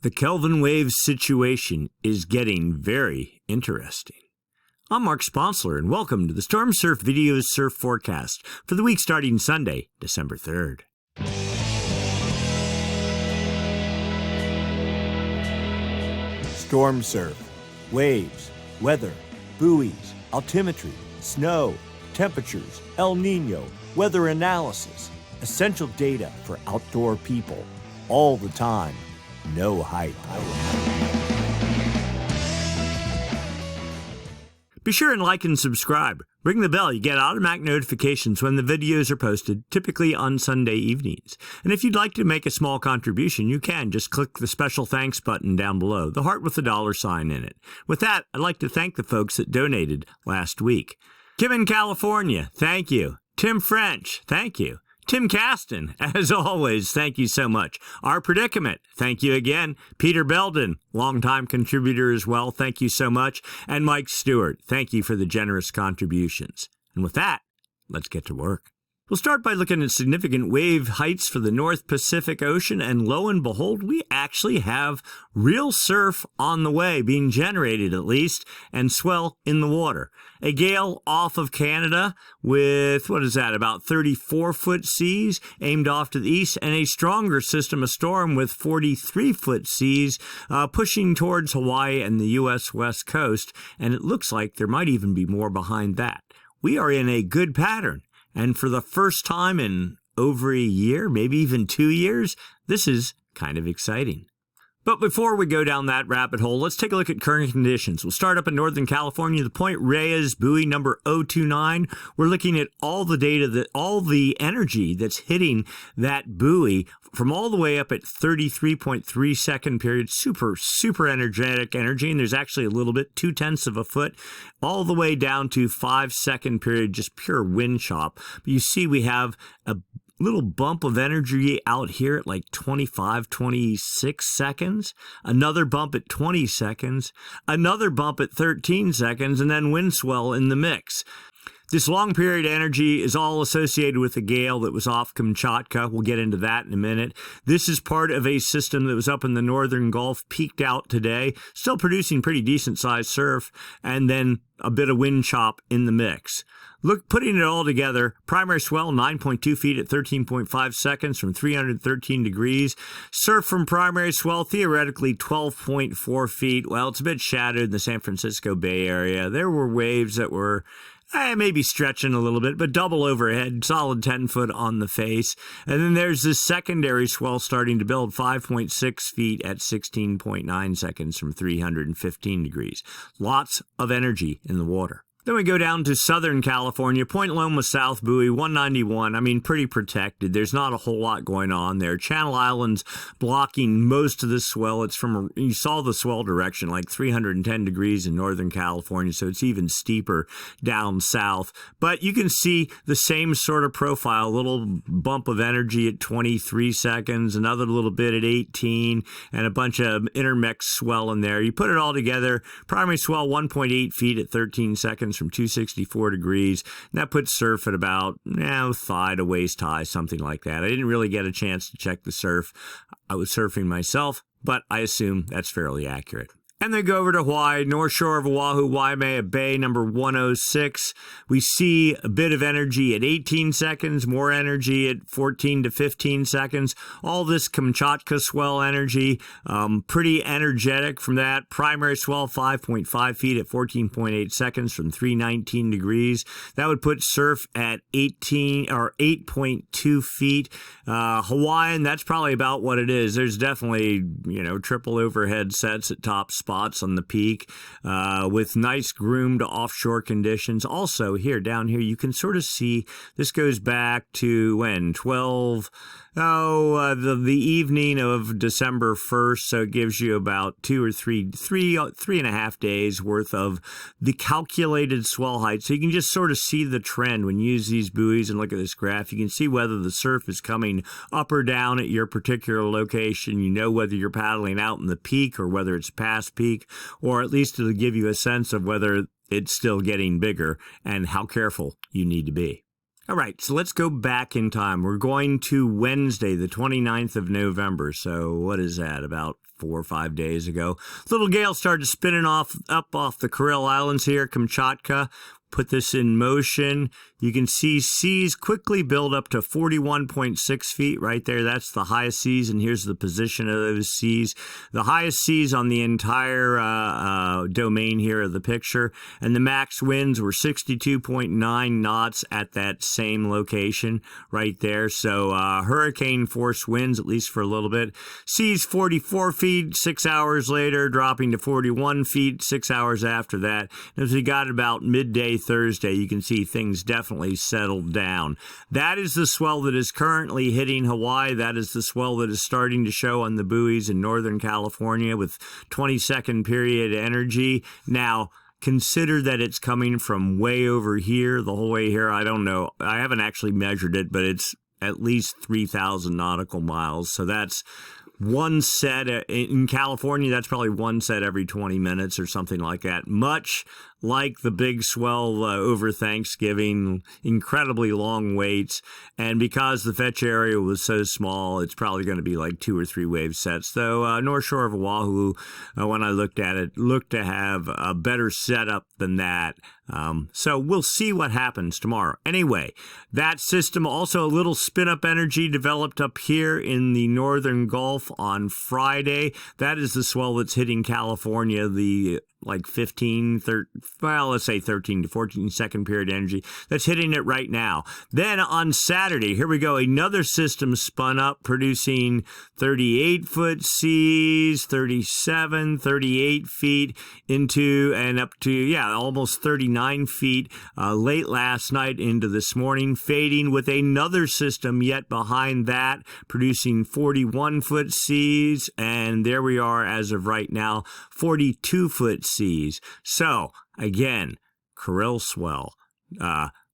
The Kelvin wave situation is getting very interesting. I'm Mark Sponsler, and welcome to the Stormsurf Video Surf Forecast for the week starting Sunday, December 3rd. Stormsurf, waves, weather, buoys, altimetry, snow, temperatures, El Nino, weather analysis, essential data for outdoor people, all the time. No hype. Be sure and like and subscribe. Ring the bell. You get automatic notifications when the videos are posted, typically on Sunday evenings. And if you'd like to make a small contribution, you can. Just click the special thanks button down below, the heart with the $sign in it. With that, I'd like to thank the folks that donated last week. Kim in California, thank you. Tim French, thank you. Tim Caston, as always, thank you so much. Our Predicament, thank you again. Peter Belden, longtime contributor as well, thank you so much. And Mike Stewart, thank you for the generous contributions. And with that, let's get to work. We'll start by looking at significant wave heights for the North Pacific Ocean, and lo and behold, we actually have real surf on the way, being generated at least, and swell in the water. A gale off of Canada with, about 34-foot seas aimed off to the east, and a stronger system, a storm with 43-foot seas pushing towards Hawaii and the U.S. West Coast, and it looks like there might even be more behind that. We are in a good pattern. And for the first time in over a year, maybe even 2 years, this is kind of exciting. But before we go down that rabbit hole, let's take a look at current conditions. We'll start up in Northern California, the Point Reyes buoy number 029. We're looking at all the data, all the energy that's hitting that buoy from all the way up at 33.3 second period, super energetic energy, and there's actually a little bit, 0.2 of a foot, all the way down to 5 second period, just pure wind chop. But you see we have a little bump of energy out here at like 25, 26 seconds, another bump at 20 seconds, another bump at 13 seconds, and then wind swell in the mix. This long period energy is all associated with the gale that was off Kamchatka. We'll get into that in a minute. This is part of a system that was up in the northern Gulf, peaked out today, still producing pretty decent sized surf, and then a bit of wind chop in the mix. Look, putting it all together, primary swell 9.2 feet at 13.5 seconds from 313 degrees. Surf from primary swell, theoretically 12.4 feet. Well, it's a bit shadowed in the San Francisco Bay Area. There were waves that were maybe stretching a little bit, but double overhead, solid 10 foot on the face. And then there's this secondary swell starting to build, 5.6 feet at 16.9 seconds from 315 degrees. Lots of energy in the water. Then we go down to Southern California, Point Loma South Buoy, 191. Pretty protected. There's not a whole lot going on there. Channel Islands blocking most of the swell. It's you saw the swell direction, like 310 degrees in Northern California, so it's even steeper down south. But you can see the same sort of profile, a little bump of energy at 23 seconds, another little bit at 18, and a bunch of intermix swell in there. You put it all together, primary swell 1.8 feet at 13 seconds from 264 degrees. And that puts surf at about thigh to waist high, something like that. I didn't really get a chance to check the surf. I was surfing myself, but I assume that's fairly accurate. And then go over to Hawaii, North Shore of Oahu, Waimea Bay, number 106. We see a bit of energy at 18 seconds, more energy at 14 to 15 seconds. All this Kamchatka swell energy, pretty energetic from that. Primary swell, 5.5 feet at 14.8 seconds from 319 degrees. That would put surf at 8.2 feet. Hawaiian, that's probably about what it is. There's definitely, triple overhead sets at top spots on the peak with nice groomed offshore conditions. Also down here, you can sort of see this goes back to when? The evening of December 1st, so it gives you about three and a half days worth of the calculated swell height. So you can just sort of see the trend when you use these buoys and look at this graph. You can see whether the surf is coming up or down at your particular location. You know whether you're paddling out in the peak or whether it's past peak, or at least it'll give you a sense of whether it's still getting bigger and how careful you need to be. All right, so let's go back in time. We're going to Wednesday, the 29th of November. So what is that, about 4 or 5 days ago? Little gale started spinning up off the Kuril Islands here, Kamchatka. Put this in motion. You can see seas quickly build up to 41.6 feet right there. That's the highest seas, and here's the position of those seas. The highest seas on the entire domain here of the picture, and the max winds were 62.9 knots at that same location right there. So hurricane force winds, at least for a little bit. Seas 44 feet 6 hours later, dropping to 41 feet 6 hours after that. And as we got about midday Thursday, you can see things definitely settled down. That is the swell that is currently hitting Hawaii. That is the swell that is starting to show on the buoys in Northern California with 20-second period energy. Now, consider that it's coming from way over here, the whole way here. I don't know. I haven't actually measured it, but it's at least 3,000 nautical miles. So that's one set. In California, that's probably one set every 20 minutes or something like that. Much like the big swell over Thanksgiving, incredibly long waits. And because the fetch area was so small, it's probably going to be like 2 or 3 wave sets. Though North Shore of Oahu, when I looked at it, looked to have a better setup than that. So we'll see what happens tomorrow. Anyway, that system, also a little spin-up energy developed up here in the Northern Gulf on Friday. That is the swell that's hitting California, the like 13 to 14 second period energy that's hitting it right now. Then on Saturday, here we go, another system spun up, producing 38-foot seas, 37, 38 feet into and up to, almost 39 feet late last night into this morning, fading with another system yet behind that, producing 41-foot seas, and there we are as of right now, 42-foot seas. So, again, Kuril swell,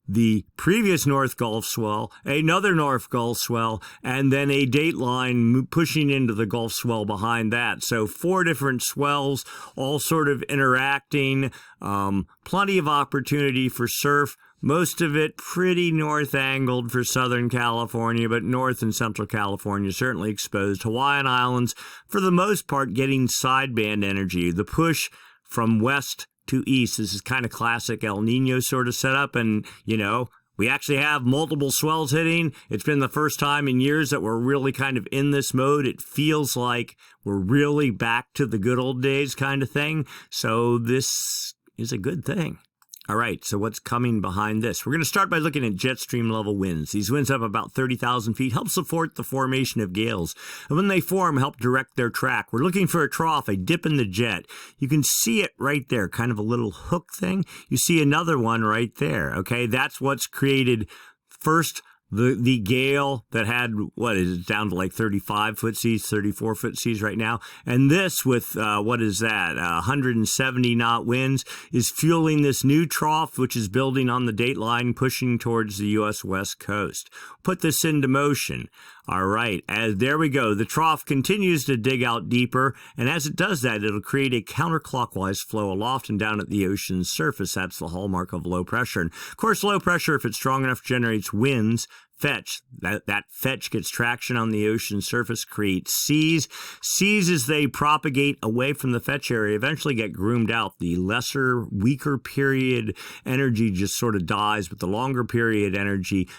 the previous North Gulf swell, another North Gulf swell, and then a dateline pushing into the Gulf swell behind that. So 4 different swells, all sort of interacting, plenty of opportunity for surf. Most of it pretty north-angled for Southern California, but North and Central California certainly exposed. Hawaiian Islands, for the most part, getting sideband energy. The push from west to east. This is kind of classic El Nino sort of setup, and, we actually have multiple swells hitting. It's been the first time in years that we're really kind of in this mode. It feels like we're really back to the good old days kind of thing, so this is a good thing. All right, so what's coming behind this? We're going to start by looking at jet stream level winds. These winds up about 30,000 feet, help support the formation of gales. And when they form, help direct their track. We're looking for a trough, a dip in the jet. You can see it right there, kind of a little hook thing. You see another one right there, okay? That's what's created first the gale that had, down to like 35-foot seas, 34-foot seas right now. And this with, 170-knot winds is fueling this new trough, which is building on the date line, pushing towards the U.S. West Coast. Put this into motion. All right, there we go. The trough continues to dig out deeper, and as it does that, it'll create a counterclockwise flow aloft and down at the ocean's surface. That's the hallmark of low pressure. And of course, low pressure, if it's strong enough, generates winds. Fetch. That fetch gets traction on the ocean surface, creates seas. Seas, as they propagate away from the fetch area, eventually get groomed out. The lesser, weaker period energy just sort of dies, but the longer period energy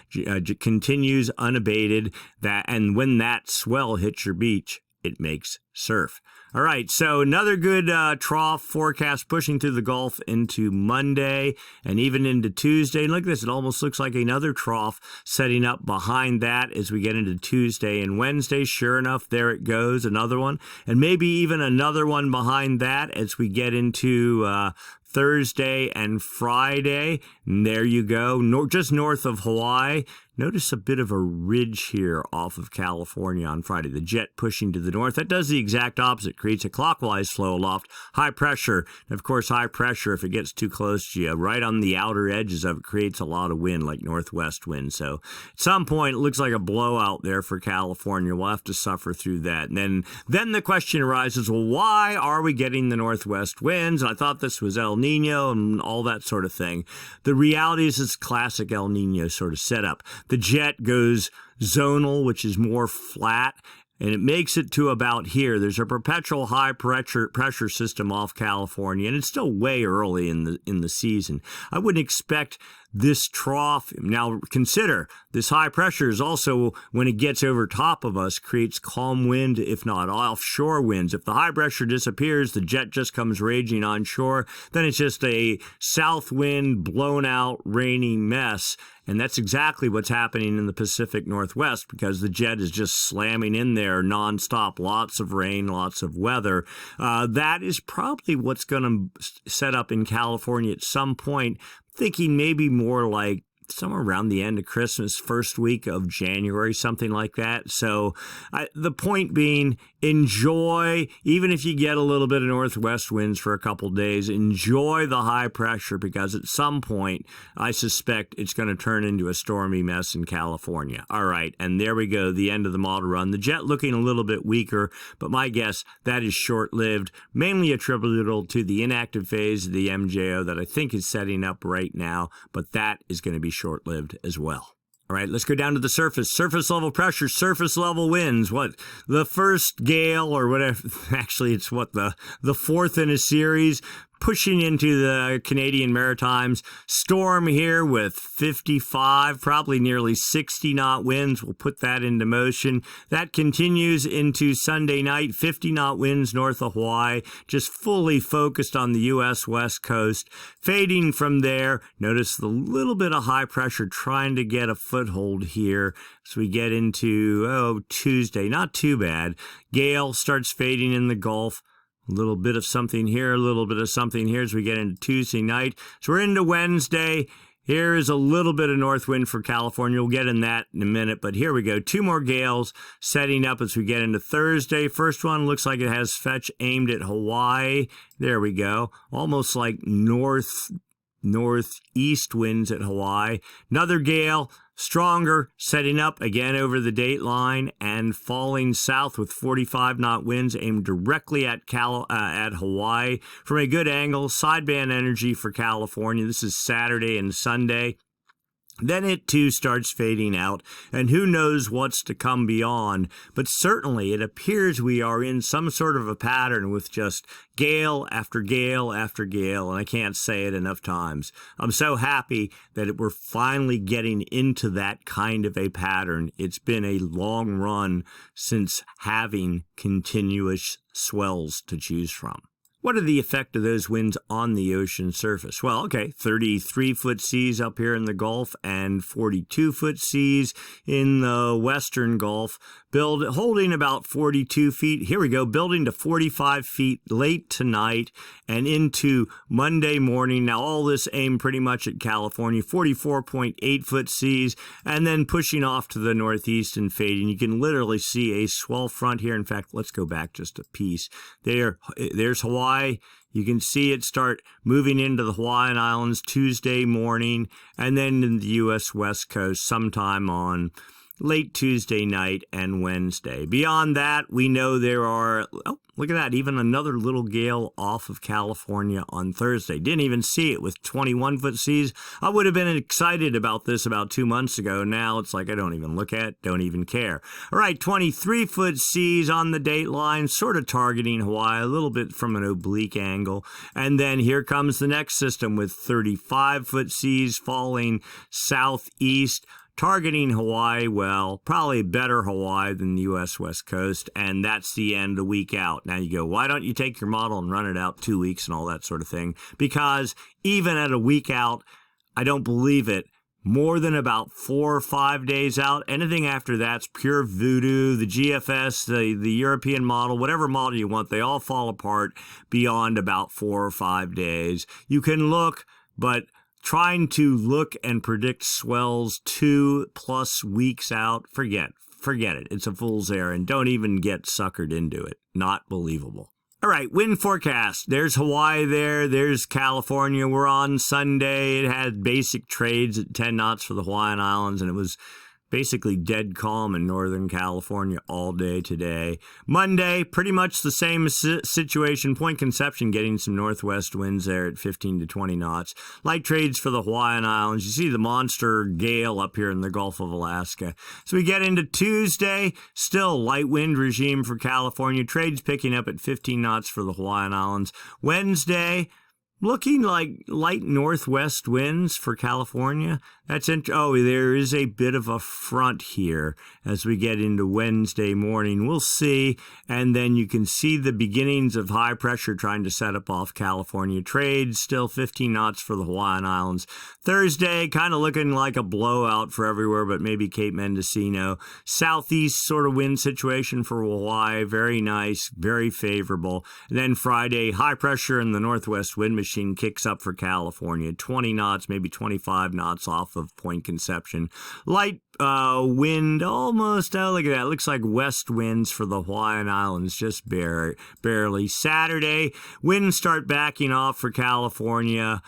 continues unabated. And when that swell hits your beach, it makes surf. All right, so another good trough forecast pushing through the Gulf into Monday and even into Tuesday. And look at this, it almost looks like another trough setting up behind that as we get into Tuesday and Wednesday. Sure enough, there it goes, another one. And maybe even another one behind that as we get into Thursday and Friday. And there you go, just north of Hawaii. Notice a bit of a ridge here off of California on Friday. The jet pushing to the north. That does the exact opposite, creates a clockwise flow aloft. High pressure, of course, high pressure, if it gets too close to you, right on the outer edges of it, creates a lot of wind, like northwest wind. So at some point, it looks like a blowout there for California. We'll have to suffer through that. And then the question arises, well, why are we getting the northwest winds? I thought this was El Nino and all that sort of thing. The reality is it's classic El Nino sort of setup. The jet goes zonal, which is more flat, and it makes it to about here. There's a perpetual high pressure system off California, and it's still way early in the season. I wouldn't expect this trough. Now consider, this high pressure is also, when it gets over top of us, creates calm wind, if not offshore winds. If the high pressure disappears, the jet just comes raging onshore, then it's just a south wind, blown out, rainy mess. And that's exactly what's happening in the Pacific Northwest, because the jet is just slamming in there nonstop. Lots of rain, lots of weather. That is probably what's going to set up in California at some point. Thinking maybe more like somewhere around the end of Christmas, first week of January, something like that. So the point being, enjoy, even if you get a little bit of northwest winds for a couple days, enjoy the high pressure, because at some point, I suspect it's going to turn into a stormy mess in California. All right, and there we go, the end of the model run. The jet looking a little bit weaker, but my guess, that is short-lived, mainly attributable to the inactive phase of the MJO that I think is setting up right now, but that is going to be short-lived as well. All right, let's go down to the surface. Surface level pressure, surface level winds. What? The first gale, or whatever, actually it's what, the fourth in a series, pushing into the Canadian Maritimes. Storm here with 55, probably nearly 60 knot winds. We'll put that into motion. That continues into Sunday night, 50 knot winds north of Hawaii, just fully focused on the U.S. West Coast. Fading from there, notice the little bit of high pressure trying to get a foothold here as we get into, Tuesday. Not too bad. Gale starts fading in the Gulf. A little bit of something here, a little bit of something here as we get into Tuesday night. So we're into Wednesday. Here is a little bit of north wind for California. We'll get in that in a minute, but here we go. Two more gales setting up as we get into Thursday. First one looks like it has fetch aimed at Hawaii. There we go. Almost like northeast winds at Hawaii. Another gale, stronger, setting up again over the date line and falling south with 45 knot winds aimed directly at Hawaii from a good angle. Sideband energy for California. This is Saturday and Sunday. Then it too starts fading out, and who knows what's to come beyond, but certainly it appears we are in some sort of a pattern with just gale after gale after gale, and I can't say it enough times. I'm so happy that we're finally getting into that kind of a pattern. It's been a long run since having continuous swells to choose from. What are the effect of those winds on the ocean surface? Well, okay, 33-foot seas up here in the Gulf and 42-foot seas in the western Gulf, holding about 42 feet. Here we go, building to 45 feet late tonight and into Monday morning. Now, all this aimed pretty much at California, 44.8-foot seas, and then pushing off to the northeast and fading. You can literally see a swell front here. In fact, let's go back just a piece. There's Hawaii. You can see it start moving into the Hawaiian Islands Tuesday morning, and then in the U.S. West Coast sometime on late Tuesday night and Wednesday. Beyond that, we know there are, look at that, even another little gale off of California on Thursday. Didn't even see it with 21-foot seas. I would have been excited about this about 2 months ago. Now it's like I don't even look at it, don't even care. All right, 23-foot seas on the date line, sort of targeting Hawaii, a little bit from an oblique angle. And then here comes the next system with 35-foot seas falling southeast, targeting Hawaii, well, probably better Hawaii than the U.S. West Coast, and that's the end a week out. Now you go, why don't you take your model and run it out 2 weeks and all that sort of thing? Because even at a week out, I don't believe it. More than about 4 or 5 days out, anything after that's pure voodoo. The GFS, the European model, whatever model you want, they all fall apart beyond about 4 or 5 days. You can look, but trying to look and predict swells 2+ weeks out, forget. forget it. It's a fool's errand. Don't even get suckered into it. Not believable. All right, wind forecast. There's Hawaii there. There's California. We're on Sunday. It had basic trades at 10 knots for the Hawaiian Islands, and it was basically dead calm in Northern California all day today. Monday, pretty much the same situation. Point Conception getting some northwest winds there at 15 to 20 knots. Light trades for the Hawaiian Islands. You see the monster gale up here in the Gulf of Alaska. So we get into Tuesday, still light wind regime for California. Trades picking up at 15 knots for the Hawaiian Islands. Wednesday, looking like light northwest winds for California. There is a bit of a front here as we get into Wednesday morning. We'll see. And then you can see the beginnings of high pressure trying to set up off California trades. Still 15 knots for the Hawaiian Islands. Thursday, kind of looking like a blowout for everywhere, but maybe Cape Mendocino. Southeast sort of wind situation for Hawaii. Very nice, very favorable. And then Friday, high pressure in the northwest wind machine kicks up for California. 20 knots, maybe 25 knots off of Point Conception. Light wind almost, look at that. Looks like west winds for the Hawaiian Islands, just barely. Saturday, winds start backing off for California.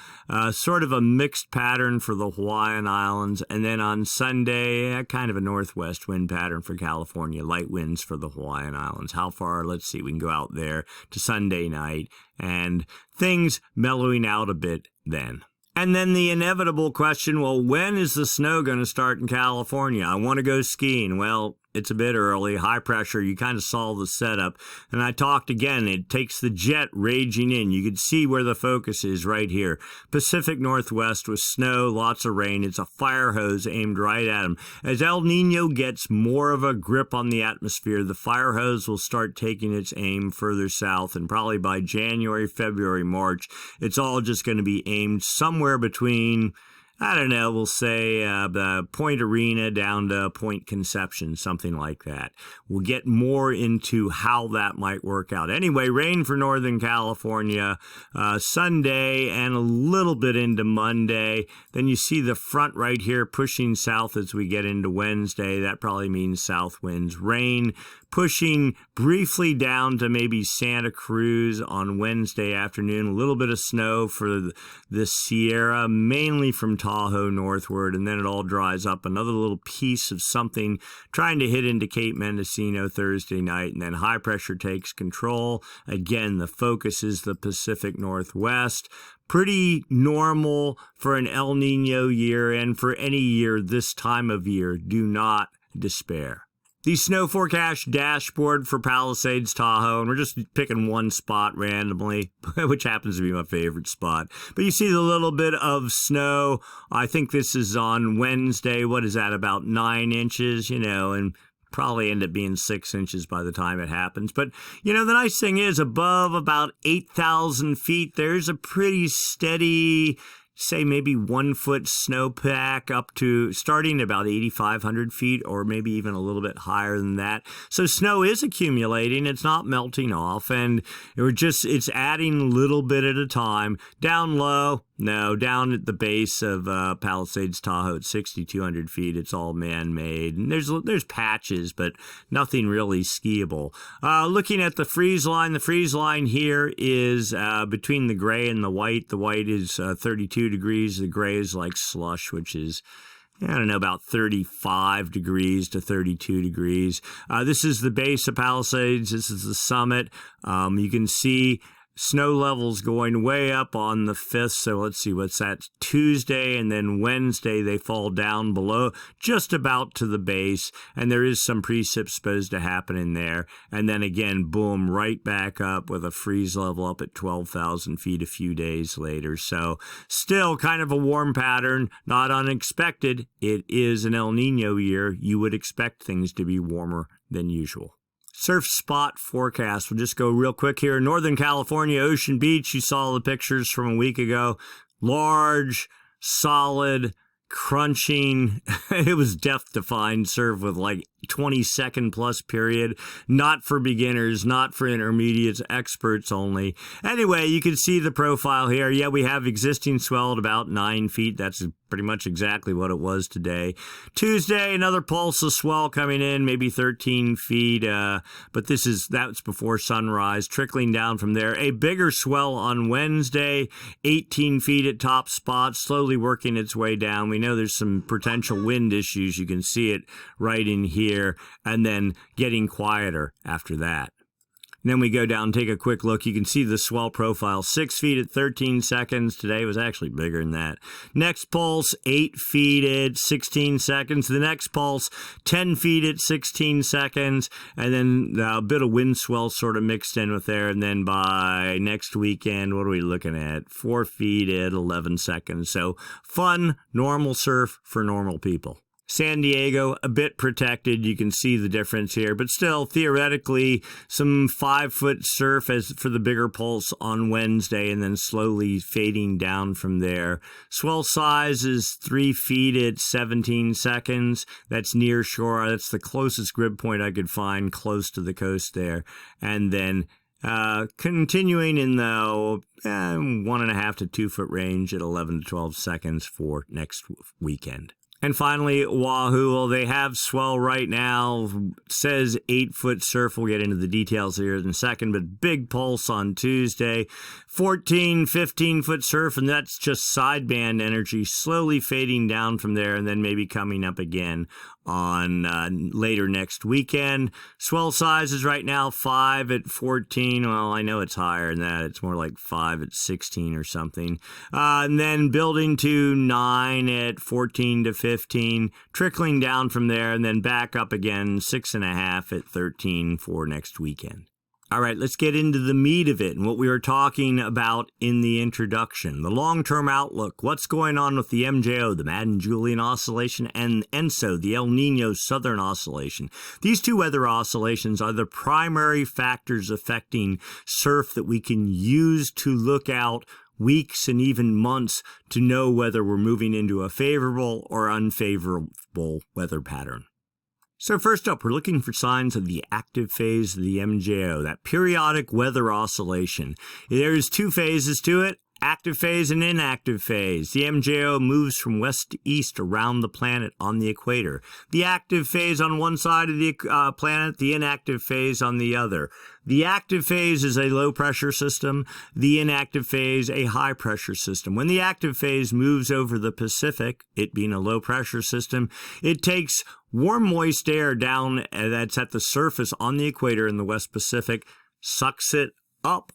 Sort of a mixed pattern for the Hawaiian Islands. And then on Sunday, kind of a northwest wind pattern for California. Light winds for the Hawaiian Islands. How far? Let's see. We can go out there to Sunday night. And things mellowing out a bit then. And then the inevitable question, well, when is the snow going to start in California? I want to go skiing. Well, it's a bit early, high pressure. You kind of saw the setup. And I talked again, it takes the jet raging in. You can see where the focus is right here. Pacific Northwest with snow, lots of rain. It's a fire hose aimed right at them. As El Nino gets more of a grip on the atmosphere, the fire hose will start taking its aim further south. And probably by January, February, March, it's all just going to be aimed somewhere between, I don't know, we'll say the Point Arena down to Point Conception, something like that. We'll get more into how that might work out. Anyway, rain for Northern California Sunday and a little bit into Monday. Then you see the front right here pushing south as we get into Wednesday. That probably means south winds. Rain pushing briefly down to maybe Santa Cruz on Wednesday afternoon. A little bit of snow for the Sierra, mainly from Tahoe northward, and then it all dries up. Another little piece of something trying to hit into Cape Mendocino Thursday night, and then high pressure takes control. Again, the focus is the Pacific Northwest. Pretty normal for an El Nino year, and for any year this time of year. Do not despair. The snow forecast dashboard for Palisades, Tahoe, and we're just picking one spot randomly, which happens to be my favorite spot. But you see the little bit of snow. I think this is on Wednesday. What is that, about 9 inches, and probably end up being 6 inches by the time it happens. But, the nice thing is above about 8,000 feet, there's a pretty steady, say maybe 1 foot snowpack up to starting about 8,500 feet, or maybe even a little bit higher than that. So snow is accumulating. It's not melting off, and it's adding a little bit at a time. Down low, no, down at the base of Palisades, Tahoe at 6,200 feet, it's all man-made. And there's patches, but nothing really skiable. Looking at the freeze line here is between the gray and the white. The white is 32 degrees. The gray is like slush, which is, about 35 degrees to 32 degrees. This is the base of Palisades. This is the summit. You can see snow levels going way up on the 5th. So let's see, what's that? Tuesday, and then Wednesday they fall down below, just about to the base. And there is some precip supposed to happen in there. And then again, boom, right back up with a freeze level up at 12,000 feet a few days later. So still kind of a warm pattern, not unexpected. It is an El Nino year. You would expect things to be warmer than usual. Surf spot forecast. We'll just go real quick here. Northern California, Ocean Beach. You saw the pictures from a week ago. Large, solid, crunching. It was death-defying surf with like 20-second plus period. Not for beginners, not for intermediates, experts only. Anyway, you can see the profile here. Yeah, we have existing swell at about 9 feet. That's pretty much exactly what it was today. Tuesday, another pulse of swell coming in, maybe 13 feet, but that's before sunrise, trickling down from there. A bigger swell on Wednesday, 18 feet at top spot, slowly working its way down. We know there's some potential wind issues. You can see it right in here, and then getting quieter after that. Then we go down and take a quick look. You can see the swell profile, 6 feet at 13 seconds. Today was actually bigger than that. Next pulse, 8 feet at 16 seconds. The next pulse, 10 feet at 16 seconds. And then a bit of wind swell sort of mixed in with there. And then by next weekend, what are we looking at? 4 feet at 11 seconds. So fun, normal surf for normal people. San Diego, a bit protected. You can see the difference here, but still, theoretically, some 5-foot surf as for the bigger pulse on Wednesday, and then slowly fading down from there. Swell size is 3 feet at 17 seconds. That's near shore. That's the closest grid point I could find close to the coast there. And then continuing in the 1.5 to 2 foot range at 11 to 12 seconds for next weekend. And finally, Oahu, well, they have swell right now, says 8-foot surf. We'll get into the details here in a second, but big pulse on Tuesday, 14, 15-foot surf, and that's just sideband energy, slowly fading down from there, and then maybe coming up again on later next weekend. Swell size is right now 5 at 14. Well, I know it's higher than that. It's more like 5 at 16 or something. And then building to 9 at 14 to 15, trickling down from there, and then back up again, 6.5 at 13 for next weekend. All right, let's get into the meat of it and what we were talking about in the introduction. The long-term outlook, what's going on with the MJO, the Madden-Julian Oscillation, and ENSO, the El Nino Southern Oscillation. These two weather oscillations are the primary factors affecting surf that we can use to look out weeks and even months to know whether we're moving into a favorable or unfavorable weather pattern. So first up, we're looking for signs of the active phase of the MJO, that periodic weather oscillation. There's 2 phases to it. Active phase and inactive phase. The MJO moves from west to east around the planet on the equator. The active phase on one side of the planet, the inactive phase on the other. The active phase is a low-pressure system, the inactive phase a high-pressure system. When the active phase moves over the Pacific, it being a low-pressure system, it takes warm, moist air down that's at the surface on the equator in the West Pacific, sucks it up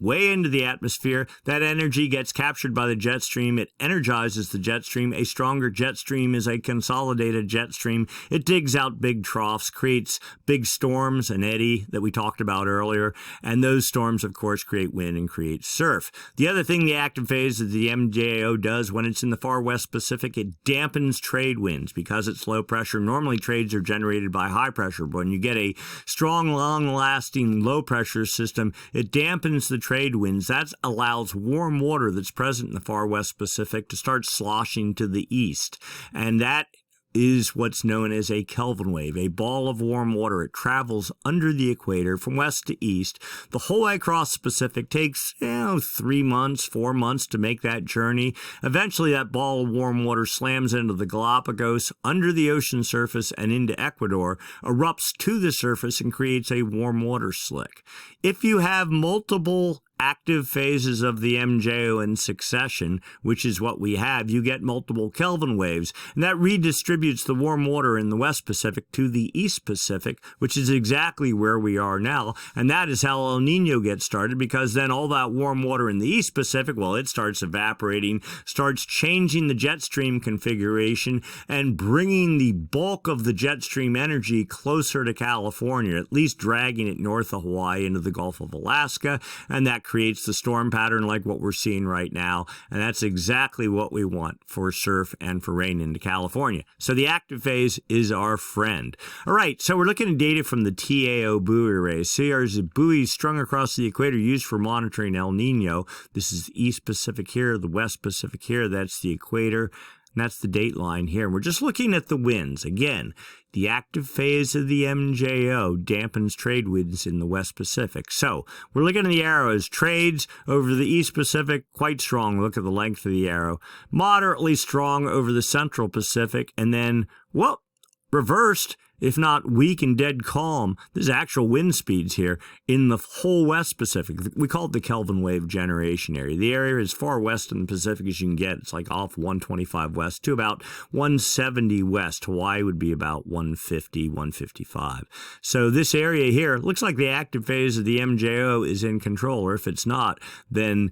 way into the atmosphere. That energy gets captured by the jet stream. It energizes the jet stream. A stronger jet stream is a consolidated jet stream. It digs out big troughs, creates big storms, an eddy that we talked about earlier, and those storms, of course, create wind and create surf. The other thing the active phase of the MJO does when it's in the far West Pacific, it dampens trade winds. Because it's low pressure, normally trades are generated by high pressure, but when you get a strong, long-lasting low pressure system, it dampens the trade winds. That allows warm water that's present in the far West Pacific to start sloshing to the east. And that is what's known as a Kelvin wave, a ball of warm water. It travels under the equator from west to east. The whole way across the Pacific takes 3 months, 4 months to make that journey. Eventually, that ball of warm water slams into the Galapagos, under the ocean surface, and into Ecuador, erupts to the surface, and creates a warm water slick. If you have multiple active phases of the MJO in succession, which is what we have, you get multiple Kelvin waves, and that redistributes the warm water in the West Pacific to the East Pacific, which is exactly where we are now, and that is how El Nino gets started, because then all that warm water in the East Pacific, well, it starts evaporating, starts changing the jet stream configuration, and bringing the bulk of the jet stream energy closer to California, at least dragging it north of Hawaii into the Gulf of Alaska, and that creates the storm pattern like what we're seeing right now, and that's exactly what we want for surf and for rain into California. So the active phase is our friend. All right, so we're looking at data from the TAO buoy arrays. Here's the buoys strung across the equator used for monitoring El Nino. This is the East Pacific here, the West Pacific here. That's the equator. And that's the date line here. We're just looking at the winds. Again, the active phase of the MJO dampens trade winds in the West Pacific. So we're looking at the arrows. Trades over the East Pacific, quite strong. Look at the length of the arrow. Moderately strong over the Central Pacific. And then, well, reversed, if not weak and dead calm. There's actual wind speeds here in the whole West Pacific. We call it the Kelvin wave generation area. The area is far west in the Pacific as you can get. It's like off 125 west to about 170 west. Hawaii would be about 150, 155. So this area here looks like the active phase of the MJO is in control, or if it's not, then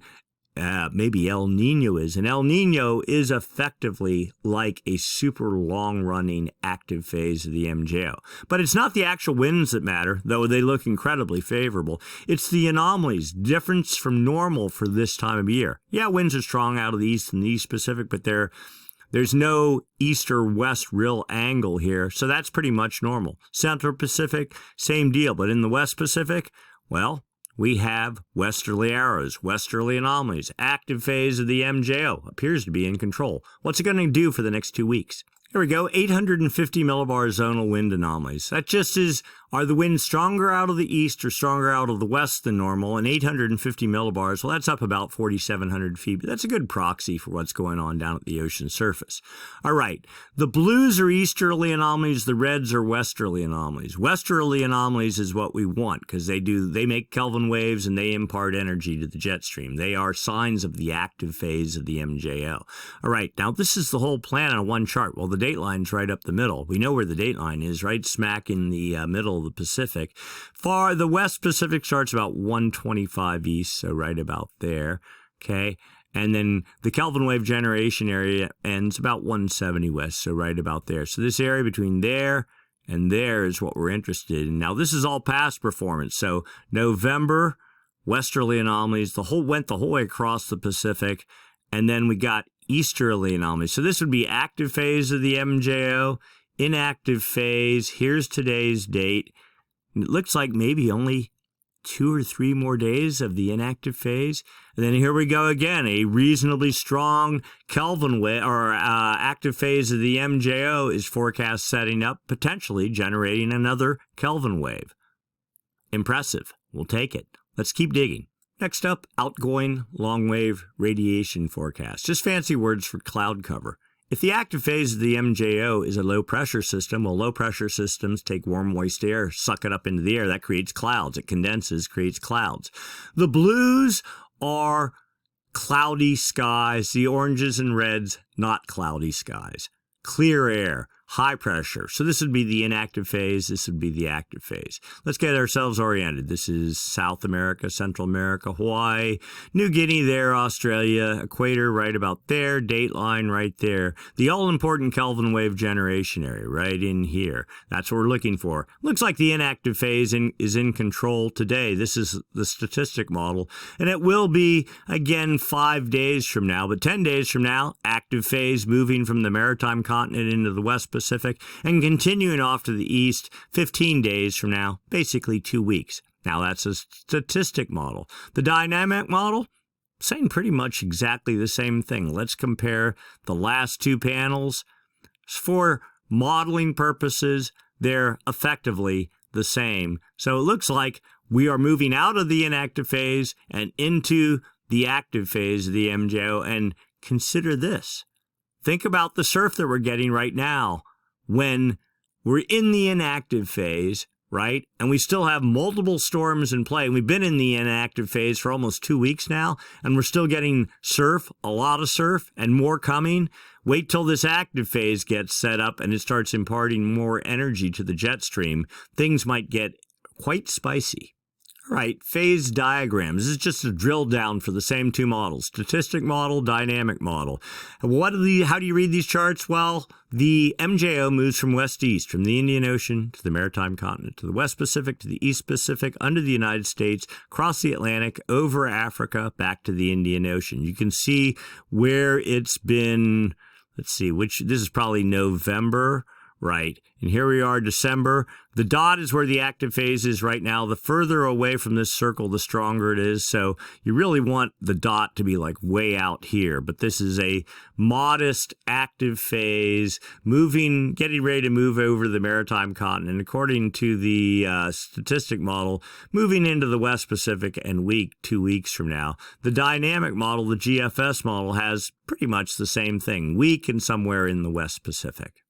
maybe El Nino is. And El Nino is effectively like a super long-running active phase of the MJO. But it's not the actual winds that matter, though they look incredibly favorable. It's the anomalies, difference from normal for this time of year. Yeah, winds are strong out of the east and the East Pacific, but there's no east or west real angle here, so that's pretty much normal. Central Pacific, same deal. But in the West Pacific, well, we have westerly arrows, westerly anomalies. Active phase of the MJO appears to be in control. What's it going to do for the next 2 weeks? Here we go, 850 millibar zonal wind anomalies. That just is, are the winds stronger out of the east or stronger out of the west than normal? And 850 millibars, well, that's up about 4,700 feet. But that's a good proxy for what's going on down at the ocean surface. All right, the blues are easterly anomalies, the reds are westerly anomalies. Westerly anomalies is what we want because they make Kelvin waves and they impart energy to the jet stream. They are signs of the active phase of the MJO. All right, now this is the whole plan on one chart. Well, the date line's right up the middle. We know where the date line is, right smack in the middle of the Pacific. Far the West Pacific starts about 125 east, so right about there. Okay, and then the Kelvin wave generation area ends about 170 west, so right about there. So this area between there and there is what we're interested in. Now this is all past performance. So November, westerly anomalies, went the whole way across the Pacific, and then we got easterly anomalies. So this would be active phase of the MJO, inactive phase. Here's today's date. It looks like maybe only 2 or 3 more days of the inactive phase. And then here we go again, a reasonably strong Kelvin wave or active phase of the MJO is forecast setting up, potentially generating another Kelvin wave. Impressive. We'll take it. Let's keep digging. Next up, outgoing long-wave radiation forecast. Just fancy words for cloud cover. If the active phase of the MJO is a low-pressure system, well, low-pressure systems take warm, moist air, suck it up into the air. That creates clouds. It condenses, creates clouds. The blues are cloudy skies. The oranges and reds, not cloudy skies. Clear air. High pressure. So this would be the inactive phase. This would be the active phase. Let's get ourselves oriented. This is South America, Central America, Hawaii, New Guinea there, Australia, equator right about there, date line right there. The all-important Kelvin wave generation area right in here. That's what we're looking for. Looks like the inactive phase is in control today. This is the statistic model. And it will be, again, 5 days from now. But 10 days from now, active phase moving from the maritime continent into the West Pacific and continuing off to the east 15 days from now, basically 2 weeks. Now that's a statistic model. The dynamic model, saying pretty much exactly the same thing. Let's compare the last 2 panels. For modeling purposes, they're effectively the same. So it looks like we are moving out of the inactive phase and into the active phase of the MJO. And consider this. Think about the surf that we're getting right now when we're in the inactive phase, right? And we still have multiple storms in play. We've been in the inactive phase for almost 2 weeks now, and we're still getting surf, a lot of surf, and more coming. Wait till this active phase gets set up and it starts imparting more energy to the jet stream. Things might get quite spicy. All right, phase diagrams. This is just a drill down for the same 2 models, statistic model, dynamic model. How do you read these charts? Well, the MJO moves from west to east, from the Indian Ocean to the maritime continent, to the West Pacific, to the East Pacific, under the United States, across the Atlantic, over Africa, back to the Indian Ocean. You can see where it's been, let's see, this is probably November, right. And here we are, December. The dot is where the active phase is right now. The further away from this circle, the stronger it is. So you really want the dot to be like way out here. But this is a modest active phase getting ready to move over the maritime continent. According to the statistic model, moving into the West Pacific and 2 weeks from now. The dynamic model, the GFS model, has pretty much the same thing, weak and somewhere in the West Pacific.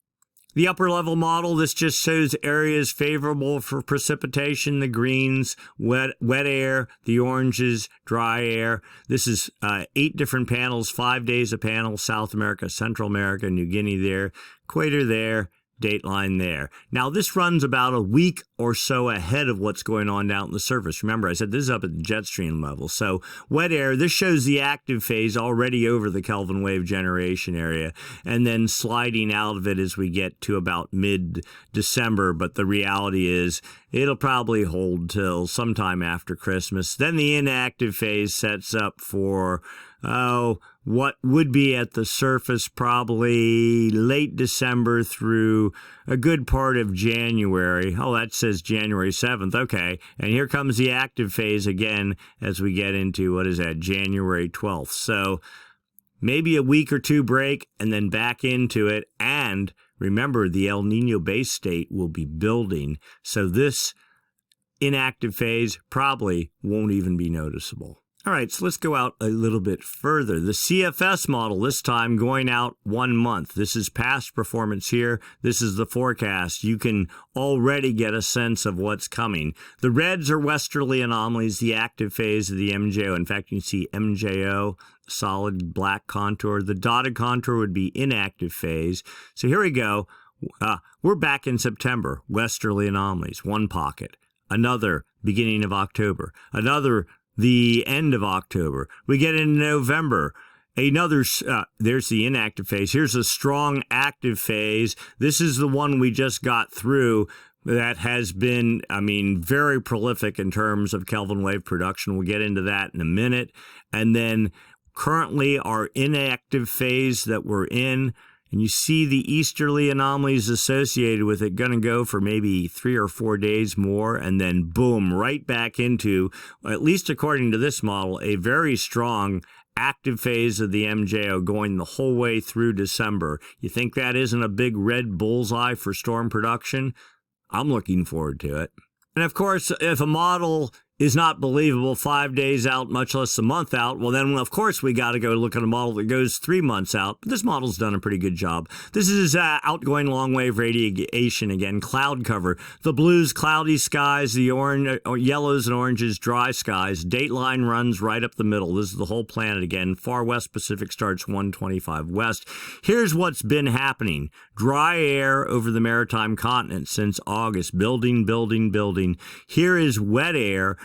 The upper level model, this just shows areas favorable for precipitation, the greens, wet air, the oranges, dry air. This is 8 different panels, 5 days a panel, South America, Central America, New Guinea there, equator there, dateline there. Now, this runs about a week or so ahead of what's going on down at the surface. Remember, I said this is up at the jet stream level. So wet air, this shows the active phase already over the Kelvin wave generation area, and then sliding out of it as we get to about mid-December. But the reality is it'll probably hold till sometime after Christmas. Then the inactive phase sets up for what would be at the surface probably late December through a good part of January. Oh, that says January 7th. Okay. And here comes the active phase again as we get into, what is that, January 12th. So maybe a week or two break and then back into it. And remember, the El Nino base state will be building. So this inactive phase probably won't even be noticeable. All right, so let's go out a little bit further. The CFS model, this time going out 1 month. This is past performance here. This is the forecast. You can already get a sense of what's coming. The reds are westerly anomalies, the active phase of the MJO. In fact, you can see MJO, solid black contour. The dotted contour would be inactive phase. So here we go. We're back in September. Westerly anomalies, one pocket. Another beginning of October. Another the end of October. We get into November. Another, there's the inactive phase. Here's a strong active phase. This is the one we just got through that has been, very prolific in terms of Kelvin wave production. We'll get into that in a minute. And then currently our inactive phase that we're in, and you see the easterly anomalies associated with it, going to go for maybe 3 or 4 days more, and then boom, right back into, at least according to this model, a very strong active phase of the MJO going the whole way through December. You think that isn't a big red bullseye for storm production? I'm looking forward to it. And of course, if a model is not believable 5 days out, much less a month out, well then, of course, we got to go look at a model that goes 3 months out. But this model's done a pretty good job. This is outgoing long wave radiation again, cloud cover. The blues, cloudy skies, the yellows and oranges, dry skies. Dateline runs right up the middle. This is the whole planet again. Far West Pacific starts 125 west. Here's what's been happening. Dry air over the maritime continent since August. Building. Here is wet air.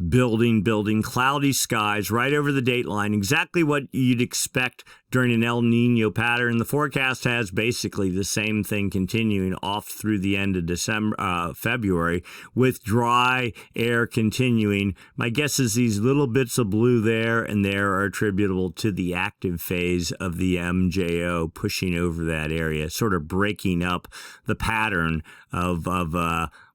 Building, cloudy skies right over the dateline, exactly what you'd expect during an El Nino pattern. The forecast has basically the same thing continuing off through the end of February, with dry air continuing. My guess is these little bits of blue there and there are attributable to the active phase of the MJO pushing over that area, sort of breaking up the pattern of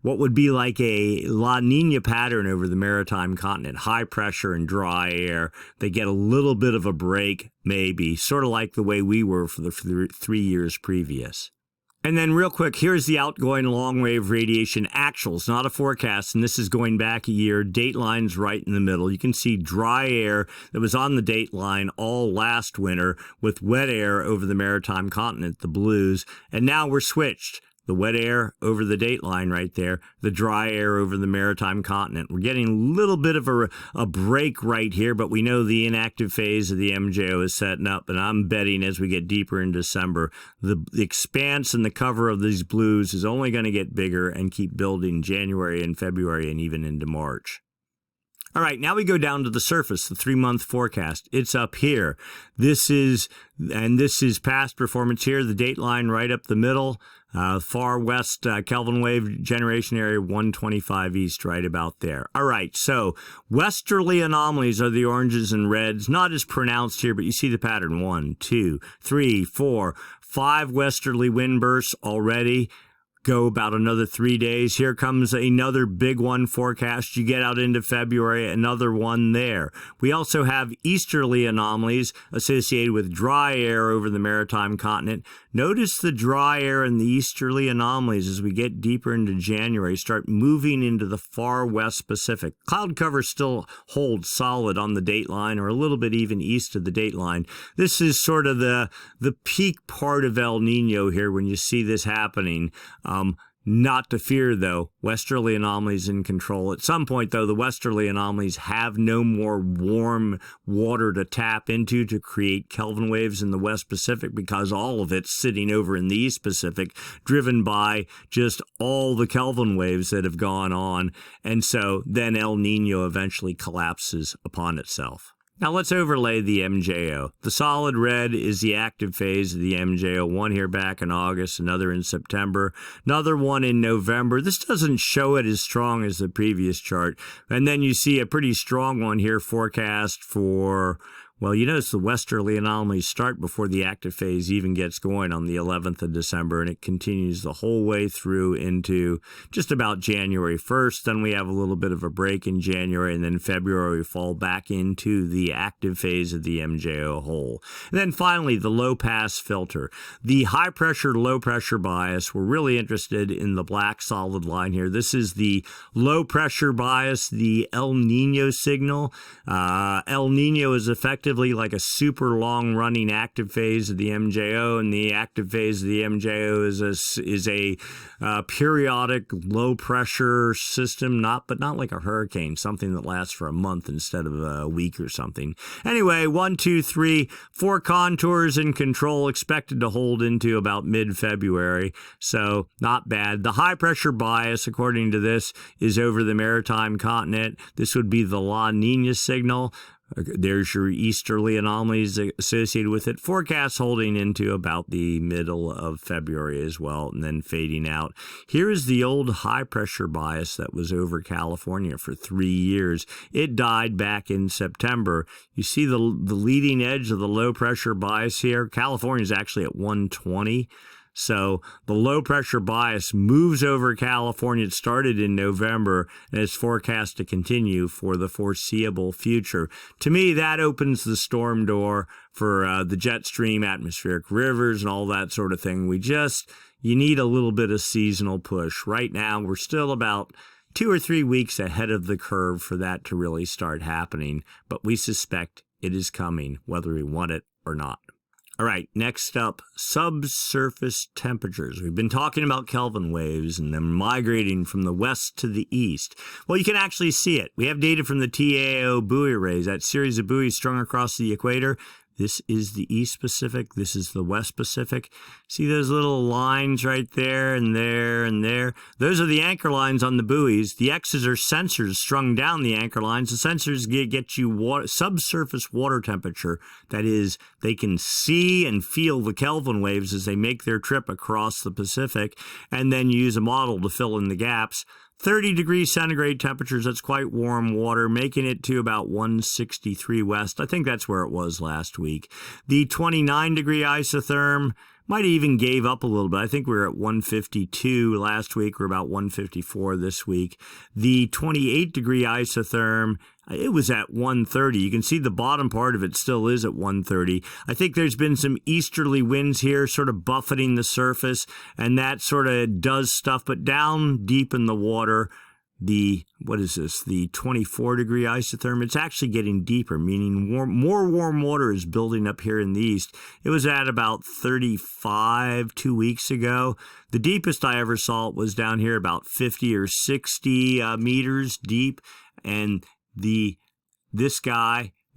what would be like a La Nina pattern over the maritime continent. High pressure and dry air. They get a little bit of a break, maybe, sort of like the way we were for the 3 years previous. And then real quick, here's the outgoing long wave radiation actuals, not a forecast, and this is going back a year. Dateline's right in the middle. You can see dry air that was on the dateline all last winter with wet air over the maritime continent, the blues, and now we're switched. The wet air over the dateline right there, the dry air over the maritime continent. We're getting a little bit of a break right here, but we know the inactive phase of the MJO is setting up, and I'm betting as we get deeper in December, the expanse and the cover of these blues is only going to get bigger and keep building January and February and even into March. All right, now we go down to the surface, the 3-month forecast. It's up here. This is past performance here, the dateline right up the middle. Far west Kelvin wave generation area 125 east, right about there. All right, so westerly anomalies are the oranges and reds, not as pronounced here, but you see the pattern. 1, 2, 3, 4, 5 westerly wind bursts already. Go about another 3 days. Here comes another big one forecast. You get out into February, another one there. We also have easterly anomalies associated with dry air over the maritime continent. Notice the dry air and the easterly anomalies as we get deeper into January start moving into the far west Pacific. Cloud cover still holds solid on the dateline, or a little bit even east of the dateline. This is sort of the peak part of El Nino here when you see this happening. Not to fear, though. Westerly anomalies in control. At some point, though, the westerly anomalies have no more warm water to tap into to create Kelvin waves in the West Pacific, because all of it's sitting over in the East Pacific, driven by just all the Kelvin waves that have gone on. And so then El Nino eventually collapses upon itself. Now let's overlay the MJO. The solid red is the active phase of the MJO. One here back in August, another in September, another one in November. This doesn't show it as strong as the previous chart. And then you see a pretty strong one here forecast for, well, you notice the westerly anomalies start before the active phase even gets going on the 11th of December, and it continues the whole way through into just about January 1st. Then we have a little bit of a break in January, and then February we fall back into the active phase of the MJO hole. And then finally, the low pass filter. The high pressure, low pressure bias, we're really interested in the black solid line here. This is the low pressure bias, the El Nino signal. El Nino is effectively like a super long running active phase of the MJO, and the active phase of the MJO is a periodic low pressure system, but not like a hurricane, something that lasts for a month instead of a week or something. Anyway, 1, 2, 3, 4 contours in control, expected to hold into about mid-February, so not bad. The high pressure bias, according to this, is over the maritime continent. This would be the La Nina signal. There's your easterly anomalies associated with it. Forecast holding into about the middle of February as well, and then fading out. Here is the old high pressure bias that was over California for 3 years. It died back in September. You see the leading edge of the low pressure bias here. California is actually at 120. So the low pressure bias moves over California. It started in November and is forecast to continue for the foreseeable future. To me, that opens the storm door for the jet stream, atmospheric rivers, and all that sort of thing. You need a little bit of seasonal push. Right now, we're still about 2 or 3 weeks ahead of the curve for that to really start happening, but we suspect it is coming, whether we want it or not. All right, next up, subsurface temperatures. We've been talking about Kelvin waves and them migrating from the west to the east. Well, you can actually see it. We have data from the TAO buoy arrays, that series of buoys strung across the equator. This is the East Pacific. This is the West Pacific. See those little lines right there and there and there? Those are the anchor lines on the buoys. The X's are sensors strung down the anchor lines. The sensors get you subsurface water temperature. That is, they can see and feel the Kelvin waves as they make their trip across the Pacific, and then use a model to fill in the gaps. 30 degrees centigrade temperatures, that's quite warm water, making it to about 163 west. I think that's where it was last week. The 29 degree isotherm might have even gave up a little bit. I think we were at 152 last week. We're about 154 this week. The 28 degree isotherm, it was at 130. You can see the bottom part of it still is at 130. I think there's been some easterly winds here sort of buffeting the surface, and that sort of does stuff. But down deep in the water, the 24 degree isotherm, it's actually getting deeper, meaning more warm water is building up here in the east. It was at about 35 2 weeks ago. The deepest I ever saw it was down here about 50 or 60 meters deep, and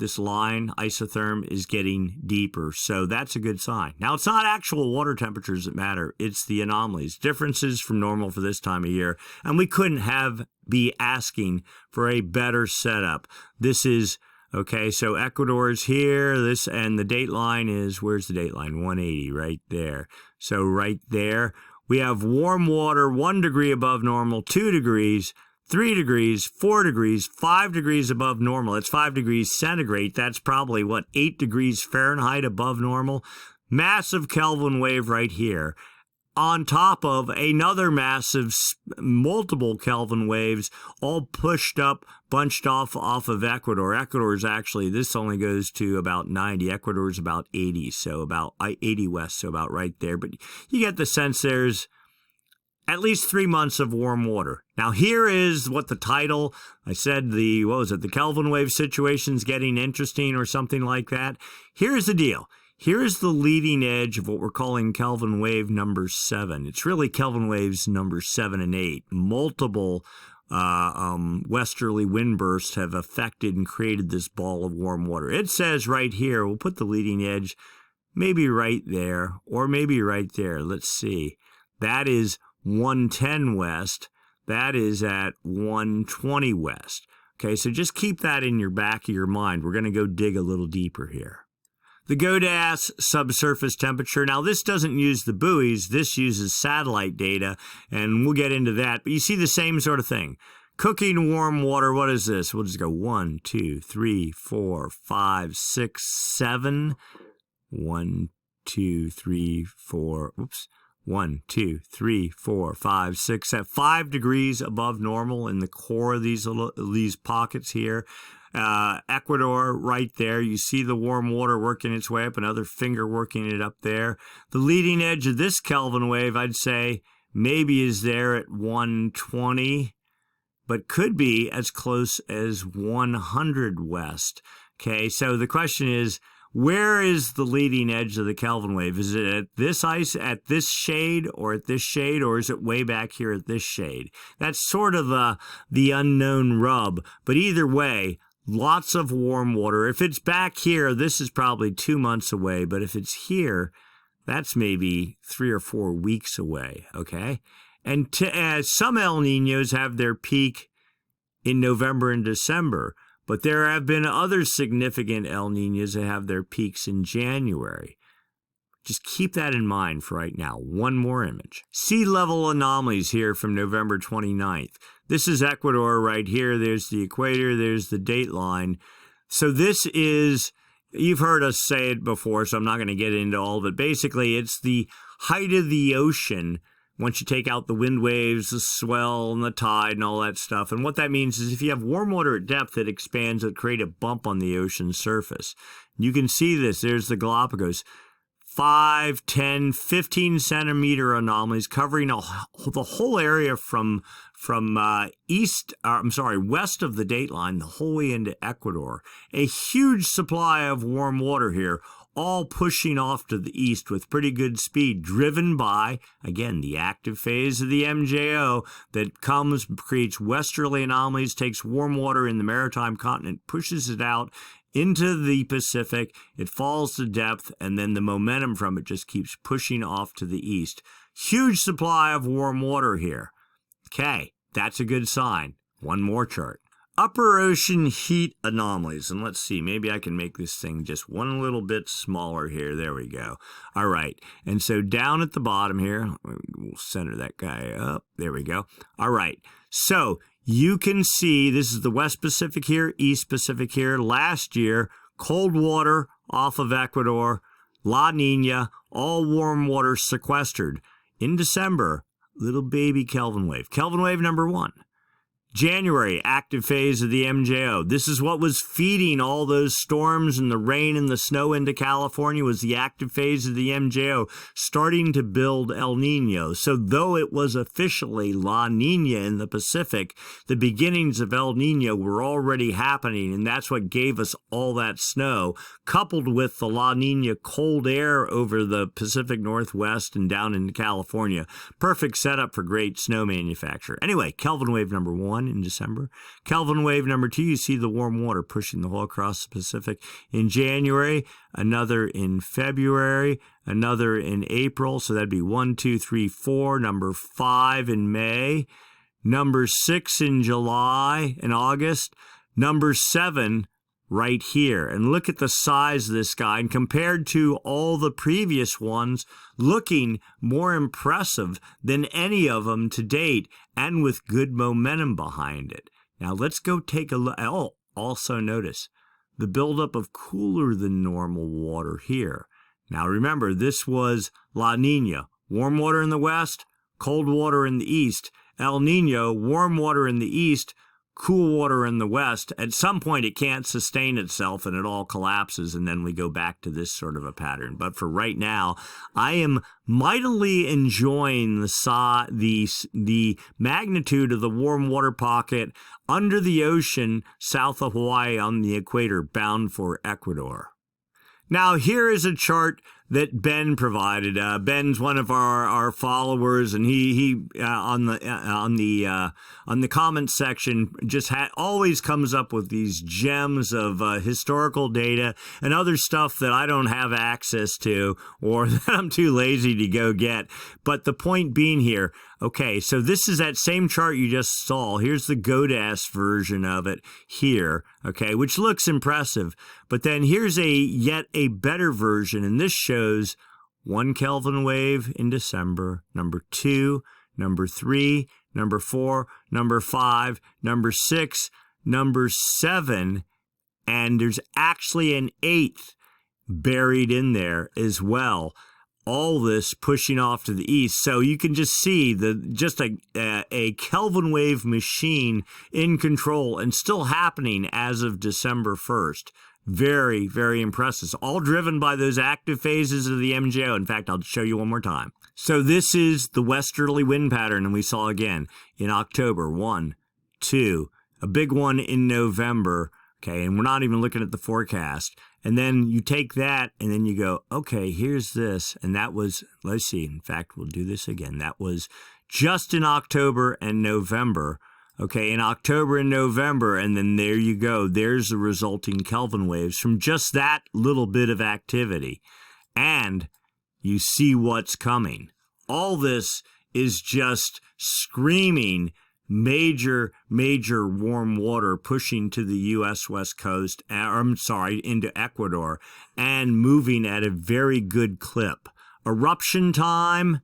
this line, isotherm, is getting deeper. So that's a good sign. Now, it's not actual water temperatures that matter. It's the anomalies, differences from normal for this time of year. And we couldn't be asking for a better setup. This is, okay, so Ecuador is here, and the date line is, where's the date line? 180, right there. So right there, We have warm water 1 degree above normal, 2 degrees, 3 degrees, 4 degrees, 5 degrees above normal. It's 5 degrees centigrade. That's probably, 8 degrees Fahrenheit above normal. Massive Kelvin wave right here. On top of another massive, multiple Kelvin waves, all pushed up, bunched off of Ecuador. Ecuador is actually, this only goes to about 90. Ecuador is about 80, so about 80 west, so about right there. But you get the sense there's at least 3 months of warm water. Now, here is what the title, I said the Kelvin wave situation's getting interesting or something like that. Here's the deal. Here's the leading edge of what we're calling Kelvin wave number 7. It's really Kelvin waves number 7 and 8. Multiple westerly wind bursts have affected and created this ball of warm water. It says right here, we'll put the leading edge maybe right there or maybe right there. Let's see. That is 110 west. That is at 120 west. Okay, so just keep that in your back of your mind. We're going to go dig a little deeper here. The GODAS subsurface temperature. Now, this doesn't use the buoys. This uses satellite data, and we'll get into that. But you see the same sort of thing. Cooking warm water, what is this? We'll just go 1, 2, 3, 4, 5, 6, 7. 1, 2, 3, 4, oops. 1, 2, 3, 4, 5, 6, at 5 degrees above normal in the core of these pockets here. Ecuador right there. You see the warm water working its way up, another finger working it up there. The leading edge of this Kelvin wave, I'd say, maybe is there at 120, but could be as close as 100 west. Okay, so the question is, where is the leading edge of the Kelvin wave? Is it at this at this shade, or at this shade, or is it way back here at this shade? That's sort of the unknown rub, but either way, lots of warm water. If it's back here, this is probably 2 months away, but if it's here, that's maybe 3 or 4 weeks away, okay? And some El Niños have their peak in November and December, but there have been other significant El Niños that have their peaks in January. Just keep that in mind for right now. One more image. Sea level anomalies here from November 29th. This is Ecuador right here. There's the equator. There's the date line. So this is, you've heard us say it before, so I'm not going to get into all of it. Basically, it's the height of the ocean once you take out the wind waves, the swell, and the tide, and all that stuff. And what that means is if you have warm water at depth, it expands, it'll create a bump on the ocean surface. You can see this. There's the Galapagos. 5, 10, 15 centimeter anomalies covering the whole area from west of the dateline, the whole way into Ecuador. A huge supply of warm water here, all pushing off to the east with pretty good speed, driven by, again, the active phase of the MJO that creates westerly anomalies, takes warm water in the maritime continent, pushes it out into the Pacific, it falls to depth, and then the momentum from it just keeps pushing off to the east. Huge supply of warm water here. Okay, that's a good sign. One more chart. Upper ocean heat anomalies. And let's see, maybe I can make this thing just one little bit smaller here. There we go. All right. And so down at the bottom here, we'll center that guy up. There we go. All right. So you can see this is the West Pacific here, East Pacific here. Last year, cold water off of Ecuador, La Nina, all warm water sequestered. In December, little baby Kelvin wave. Kelvin wave number 1. January, active phase of the MJO. This is what was feeding all those storms and the rain and the snow into California, was the active phase of the MJO starting to build El Nino. So though it was officially La Nina in the Pacific, the beginnings of El Nino were already happening, and that's what gave us all that snow, coupled with the La Nina cold air over the Pacific Northwest and down into California. Perfect setup for great snow manufacture. Anyway, Kelvin wave number 1 in December. Kelvin wave number 2, you see the warm water pushing the whole across the Pacific in January, another in February, another in April. So that'd be 1, 2, 3, 4, number 5 in May, number 6 in July and August, number 7 right here. And look at the size of this guy. And compared to all the previous ones, looking more impressive than any of them to date, and with good momentum behind it. Now let's go take a look. Oh, also notice the buildup of cooler than normal water here. Now remember, this was La Nina, warm water in the west, cold water in the east. El Nino, warm water in the east, cool water in the west. At some point it can't sustain itself and it all collapses, and then we go back to this sort of a pattern. But for right now, I am mightily enjoying the magnitude of the warm water pocket under the ocean south of Hawaii on the equator, bound for Ecuador. Now here is a chart that Ben provided. Ben's one of our followers, and he on the comments section just always comes up with these gems of historical data and other stuff that I don't have access to, or that I'm too lazy to go get. But the point being here, okay, so this is that same chart you just saw. Here's the GODAS version of it here, okay, which looks impressive. But then here's yet a better version, and this shows 1 Kelvin wave in December, number 2, number 3, number 4, number 5, number 6, number 7, and there's actually an 8th buried in there as well. All this pushing off to the east. So you can just see just a Kelvin wave machine in control and still happening as of December 1st. Very, very impressive. All driven by those active phases of the MJO. In fact, I'll show you one more time. So this is the westerly wind pattern, and we saw again in October, 1, 2, a big one in November. Okay, and we're not even looking at the forecast. And then you take that and then you go, okay, here's this. And that was, let's see, in fact, we'll do this again. That was just in October and November. Okay, in October and November, and then there you go. There's the resulting Kelvin waves from just that little bit of activity. And you see what's coming. All this is just screaming major warm water pushing to the U.S. West Coast, into Ecuador, and moving at a very good clip. Eruption time,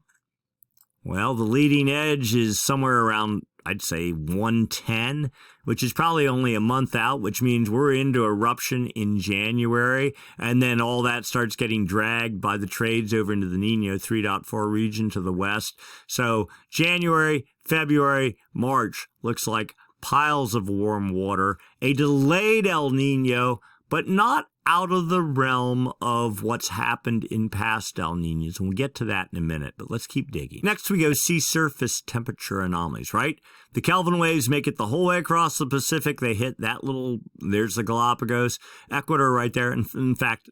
well, the leading edge is somewhere around, I'd say, 110, which is probably only a month out, which means we're into eruption in January, and then all that starts getting dragged by the trades over into the Nino 3.4 region to the west. So January, February, March looks like piles of warm water, a delayed El Nino, but not out of the realm of what's happened in past El Ninos, and we'll get to that in a minute, but let's keep digging. Next we go sea surface temperature anomalies, right? The Kelvin waves make it the whole way across the Pacific. They hit that there's the Galapagos, Ecuador right there, and in fact,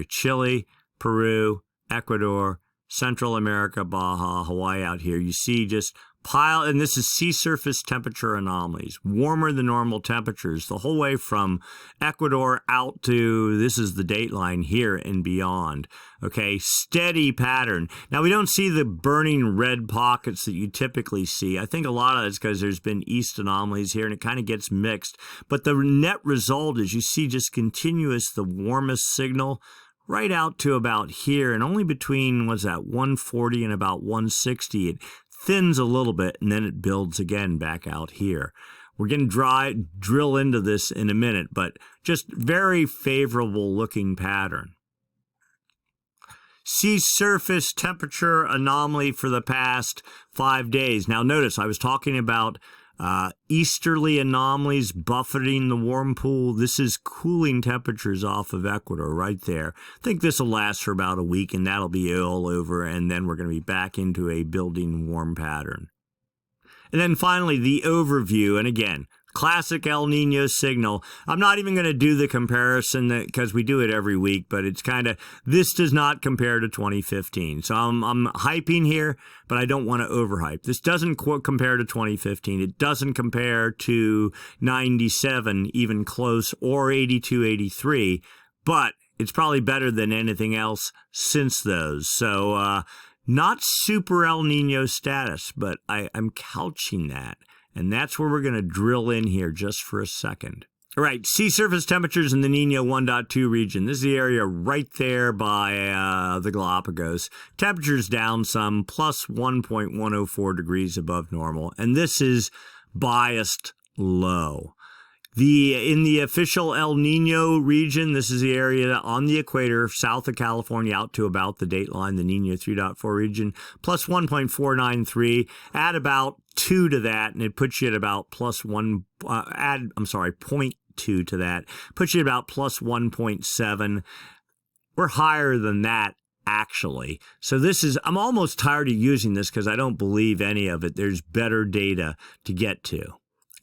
Chile, Peru, Ecuador, Central America, Baja, Hawaii out here. You see just and this is sea surface temperature anomalies, warmer than normal temperatures, the whole way from Ecuador out to, this is the dateline here and beyond. Okay, steady pattern. Now, we don't see the burning red pockets that you typically see. I think a lot of it's because there's been east anomalies here and it kind of gets mixed. But the net result is you see just continuous, the warmest signal right out to about here, and only between, 140 and about 160, it thins a little bit, and then it builds again back out here. We're going to drill into this in a minute, but just very favorable looking pattern. Sea surface temperature anomaly for the past 5 days. Now notice I was talking about easterly anomalies buffeting the warm pool. This is cooling temperatures off of Ecuador right there. I think this will last for about a week, and that'll be all over, and then we're going to be back into a building warm pattern. And then finally, the overview, and again, classic El Nino signal. I'm not even going to do the comparison because we do it every week, but it's kind of, this does not compare to 2015. So I'm hyping here, but I don't want to overhype. This doesn't compare to 2015. It doesn't compare to 97, even close, or 82, 83, but it's probably better than anything else since those. So not super El Nino status, but I'm couching that. And that's where we're going to drill in here just for a second. All right, sea surface temperatures in the Nino 1.2 region. This is the area right there by the Galapagos. Temperatures down some, plus 1.104 degrees above normal. And this is biased low. In the official El Nino region, this is the area on the equator, south of California, out to about the date line, the Nino 3.4 region, plus 1.493. Add about 2 to that, and it puts you at about plus 0.2 to that, puts you at about plus 1.7. We're higher than that, actually. So this is, I'm almost tired of using this because I don't believe any of it. There's better data to get to.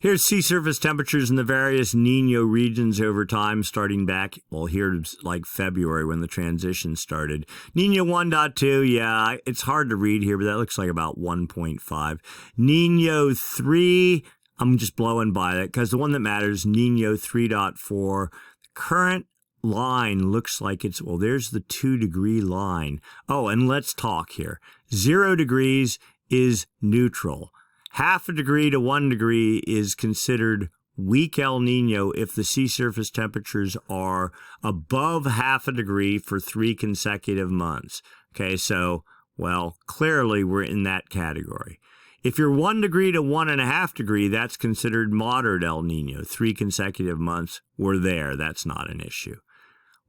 Here's sea surface temperatures in the various Nino regions over time, starting back, well, here's like February when the transition started. Nino 1.2, yeah, it's hard to read here, but that looks like about 1.5. Nino 3, I'm just blowing by that because the one that matters, Nino 3.4. Current line looks like it's, well, there's the 2-degree line. Oh, and let's talk here. 0 degrees is neutral. 0.5 degree to 1 degree is considered weak El Nino if the sea surface temperatures are above 0.5 degree for 3 consecutive months. Okay, so, well, clearly we're in that category. If you're 1 degree to 1.5 degree, that's considered moderate El Nino. 3 consecutive months, we're there. That's not an issue.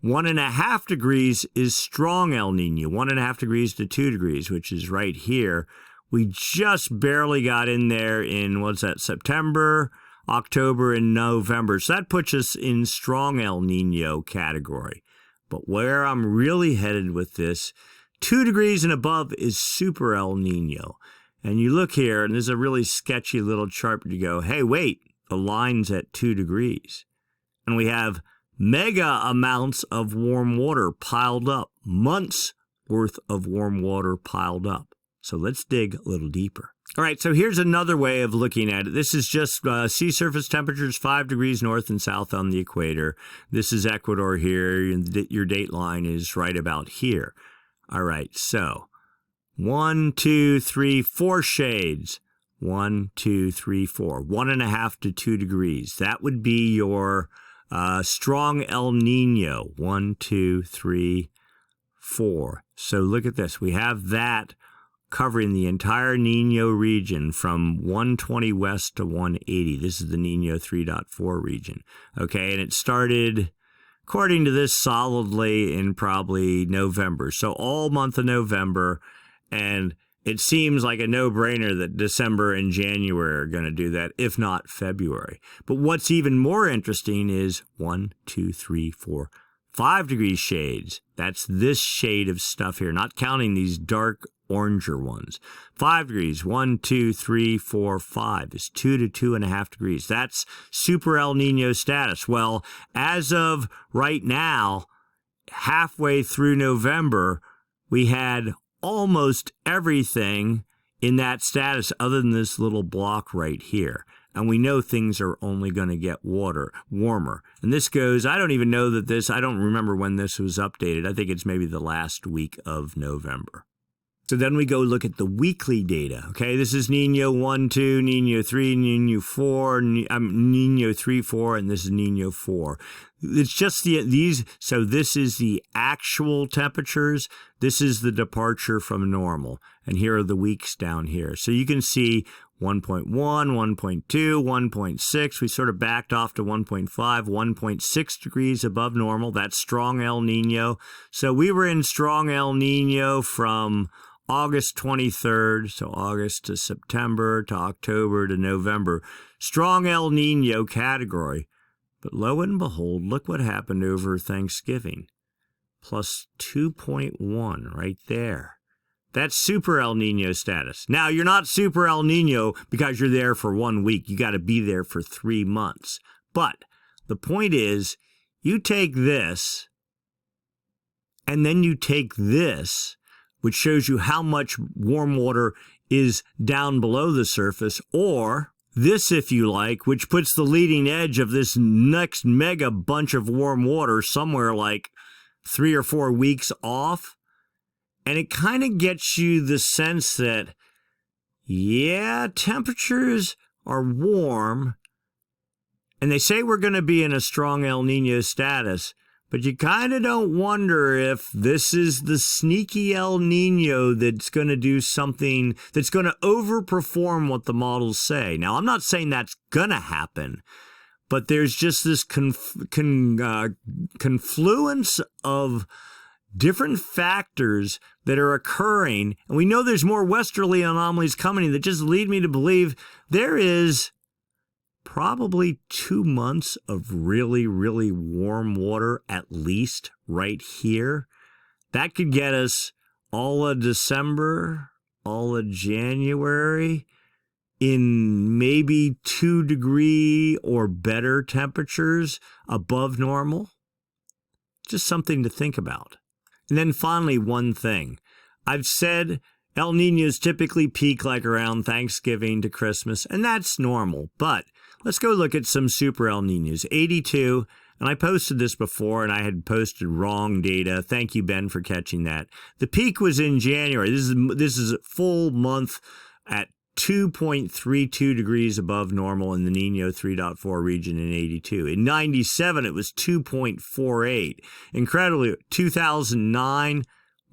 1.5 degrees is strong El Nino. 1.5 degrees to 2 degrees, which is right here. We just barely got in there in, what's that, September, October, and November. So that puts us in strong El Nino category. But where I'm really headed with this, 2 degrees and above is super El Nino. And you look here, and there's a really sketchy little chart to go, hey, wait, the line's at 2 degrees. And we have mega amounts of warm water piled up, months worth of warm water piled up. So let's dig a little deeper. All right, so here's another way of looking at it. This is just sea surface temperatures 5 degrees north and south on the equator. This is Ecuador here. Your date line is right about here. All right, so 1, 2, 3, 4 shades. 1, 2, 3, 4. 1.5 to 2 degrees. That would be your strong El Nino. 1, 2, 3, 4. So look at this. We have that covering the entire Nino region from 120 west to 180. This is the Nino 3.4 region. Okay, and it started, according to this, solidly in probably November. So all month of November, and it seems like a no-brainer that December and January are going to do that, if not February. But what's even more interesting is 1, 2, 3, 4, 5 degree shades. That's this shade of stuff here, not counting these dark oranger ones. 5 degrees, 1, 2, 3, 4, 5 is 2 to 2.5 degrees. That's super El Nino status. Well, as of right now, halfway through November, we had almost everything in that status other than this little block right here. And we know things are only going to get warmer. And this goes, I don't even know that this, I don't remember when this was updated. I think it's maybe the last week of November. So then we go look at the weekly data. Okay, this is Nino 1, 2, Nino 3, Nino 4, Nino 3, 4, and this is Nino 4. It's just these, so this is the actual temperatures. This is the departure from normal. And here are the weeks down here. So you can see 1.1, 1.2, 1.6. We sort of backed off to 1.5, 1.6 degrees above normal. That's strong El Nino. So we were in strong El Nino from August 23rd, so August to September to October to November. Strong El Nino category. But lo and behold, look what happened over Thanksgiving. Plus 2.1 right there. That's super El Nino status. Now, you're not super El Nino because you're there for 1 week. You got to be there for 3 months. But the point is, you take this, and then you take this, which shows you how much warm water is down below the surface, or this, if you like, which puts the leading edge of this next mega bunch of warm water somewhere like 3 or 4 weeks off. And it kind of gets you the sense that, yeah, temperatures are warm, And they say we're going to be in a strong El Nino status, but you kind of don't wonder if this is the sneaky El Nino that's going to do something that's going to overperform what the models say. Now, I'm not saying that's going to happen, but there's just this confluence of different factors that are occurring. And we know there's more westerly anomalies coming that just lead me to believe there is probably 2 months of really, really warm water, at least right here. That could get us all of December, all of January in maybe 2-degree or better temperatures above normal. Just something to think about. And then finally, one thing. I've said El Niños typically peak like around Thanksgiving to Christmas, and that's normal. But let's go look at some super El Niños. 82, and I posted this before, and I had posted wrong data. Thank you, Ben, for catching that. The peak was in January. This is a full month at 2.32 degrees above normal in the Nino 3.4 region in 82. In 97, it was 2.48. Incredibly, 2009,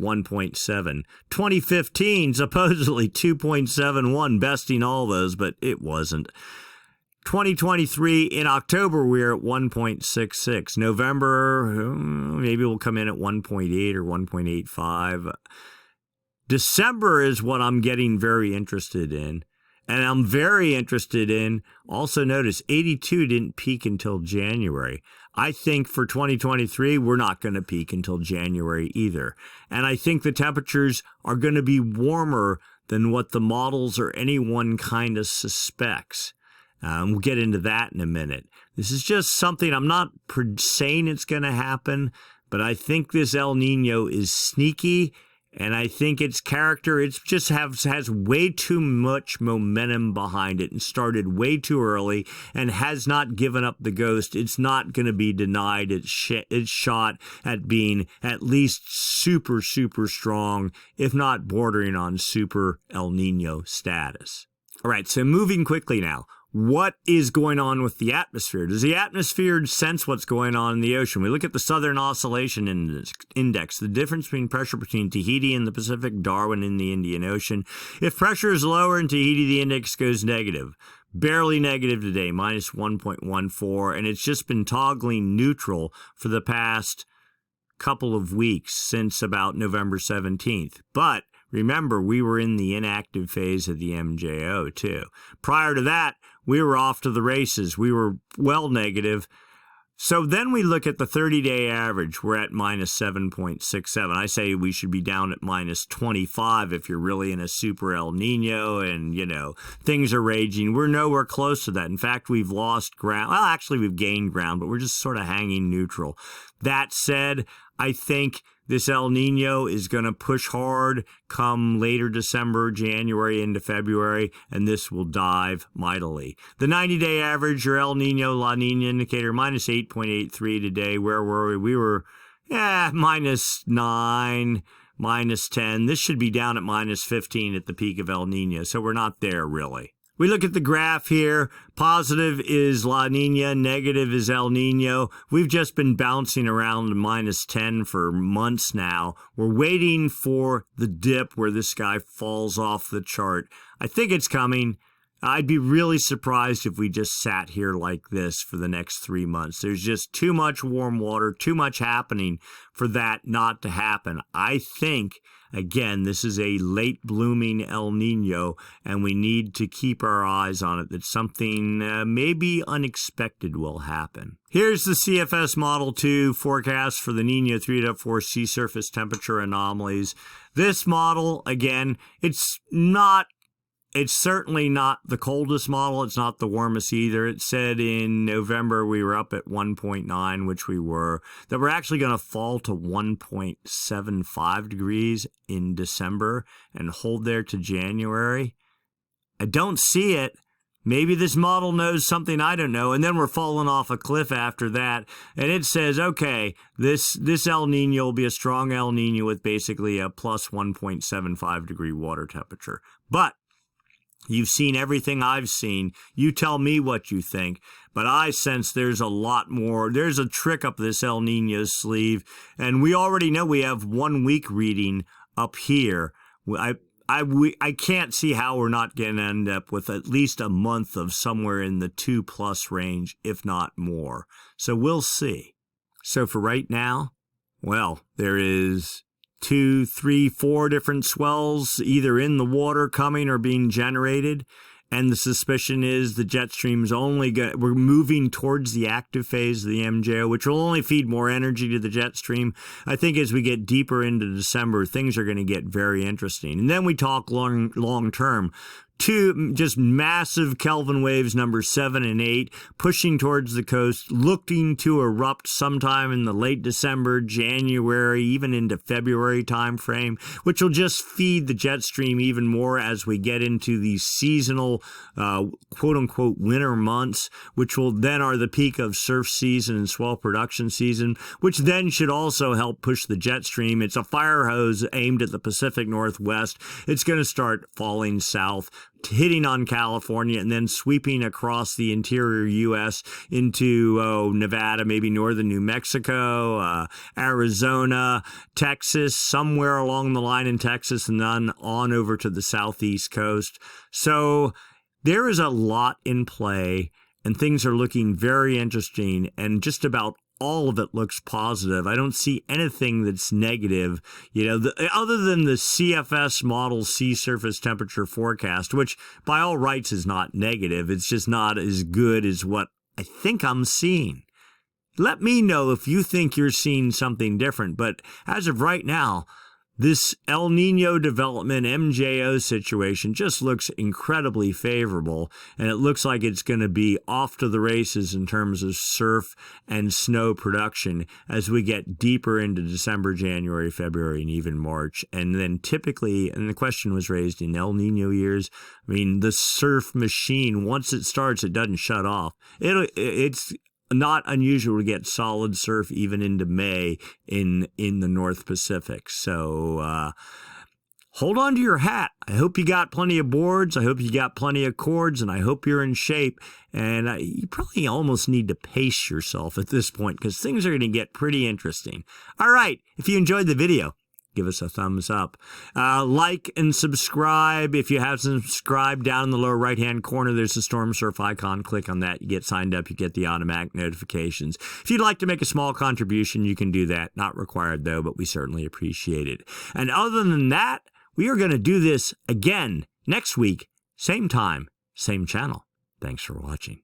1.7. 2015, supposedly 2.71, besting all those, but it wasn't. 2023, in October, we're at 1.66. November, maybe we'll come in at 1.8 or 1.85. December is what I'm getting very interested in. And I'm very interested in, also notice, 82 didn't peak until January. I think for 2023, we're not going to peak until January either. And I think the temperatures are going to be warmer than what the models or anyone kind of suspects. We'll get into that in a minute. This is just something, I'm not saying it's going to happen, but I think this El Nino is sneaky. And I think its character, it just has way too much momentum behind it and started way too early and has not given up the ghost. It's not going to be denied its shot at being at least super, super strong, if not bordering on super El Nino status. All right, so moving quickly now. What is going on with the atmosphere? Does the atmosphere sense what's going on in the ocean? We look at the Southern Oscillation Index, the difference between pressure between Tahiti and the Pacific, Darwin in the Indian Ocean. If pressure is lower in Tahiti, the index goes negative. Barely negative today, minus 1.14, and it's just been toggling neutral for the past couple of weeks since about November 17th. But remember, we were in the inactive phase of the MJO too. Prior to that, we were off to the races. We were well negative. So then we look at the 30-day average. We're at minus 7.67. I say we should be down at minus 25 if you're really in a super El Nino and, things are raging. We're nowhere close to that. In fact, we've lost ground. Well, actually, we've gained ground, but we're just sort of hanging neutral. That said, I think this El Nino is going to push hard come later December, January into February, and this will dive mightily. The 90-day average, your El Nino La Nina indicator, minus 8.83 today. Where were we? We were, minus 9, minus 10. This should be down at minus 15 at the peak of El Nino, so we're not there really. We look at the graph here. Positive is La Nina, negative is El Nino. We've just been bouncing around minus 10 for months now. We're waiting for the dip where this guy falls off the chart. I think it's coming. I'd be really surprised if we just sat here like this for the next 3 months. There's just too much warm water, too much happening for that not to happen. I think, again, this is a late blooming El Nino, and we need to keep our eyes on it that something maybe unexpected will happen. Here's the CFS Model 2 forecast for the Nino 3.4 sea surface temperature anomalies. This model, again, it's certainly not the coldest model. It's not the warmest either. It said in November we were up at 1.9, which we were, that we're actually going to fall to 1.75 degrees in December and hold there to January. I don't see it. Maybe this model knows something I don't know, and then we're falling off a cliff after that, and it says, okay, this El Nino will be a strong El Nino with basically a plus 1.75 degree water temperature. But you've seen everything I've seen. You tell me what you think. But I sense there's a lot more. There's a trick up this El Nino sleeve, and we already know we have 1 week reading up here. I can't see how we're not going to end up with at least a month of somewhere in the 2+ range, if not more. So we'll see. So for right now, well, there is 2, 3, 4 different swells either in the water coming or being generated. And the suspicion is the jet stream's we're moving towards the active phase of the MJO, which will only feed more energy to the jet stream. I think as we get deeper into December, things are going to get very interesting. And then we talk long term. 2 just massive Kelvin waves, number 7 and 8, pushing towards the coast, looking to erupt sometime in the late December, January, even into February timeframe, which will just feed the jet stream even more as we get into these seasonal, quote-unquote, winter months, which will then are the peak of surf season and swell production season, which then should also help push the jet stream. It's a fire hose aimed at the Pacific Northwest. It's going to start falling south, hitting on California, and then sweeping across the interior U.S. into Nevada, maybe northern New Mexico, Arizona, Texas, somewhere along the line in Texas, and then on over to the southeast coast. So there is a lot in play, and things are looking very interesting, and just about all of it looks positive. I don't see anything that's negative, other than the CFS model sea surface temperature forecast, which by all rights is not negative. It's just not as good as what I think I'm seeing. Let me know if you think you're seeing something different. But as of right now, this El Nino development MJO situation just looks incredibly favorable, and it looks like it's going to be off to the races in terms of surf and snow production as we get deeper into December, January, February, and even March. And then typically, and the question was raised in El Nino years, I mean, the surf machine, once it starts, it doesn't shut off. It's not unusual to get solid surf even into May in the North Pacific. So hold on to your hat. I hope you got plenty of boards. I hope you got plenty of cords, and I hope you're in shape. And you probably almost need to pace yourself at this point because things are going to get pretty interesting. All right. If you enjoyed the video, give us a thumbs up. Like and subscribe. If you have subscribed, down in the lower right-hand corner, there's a Stormsurf icon. Click on that. You get signed up. You get the automatic notifications. If you'd like to make a small contribution, you can do that. Not required, though, but we certainly appreciate it. And other than that, we are going to do this again next week, same time, same channel. Thanks for watching.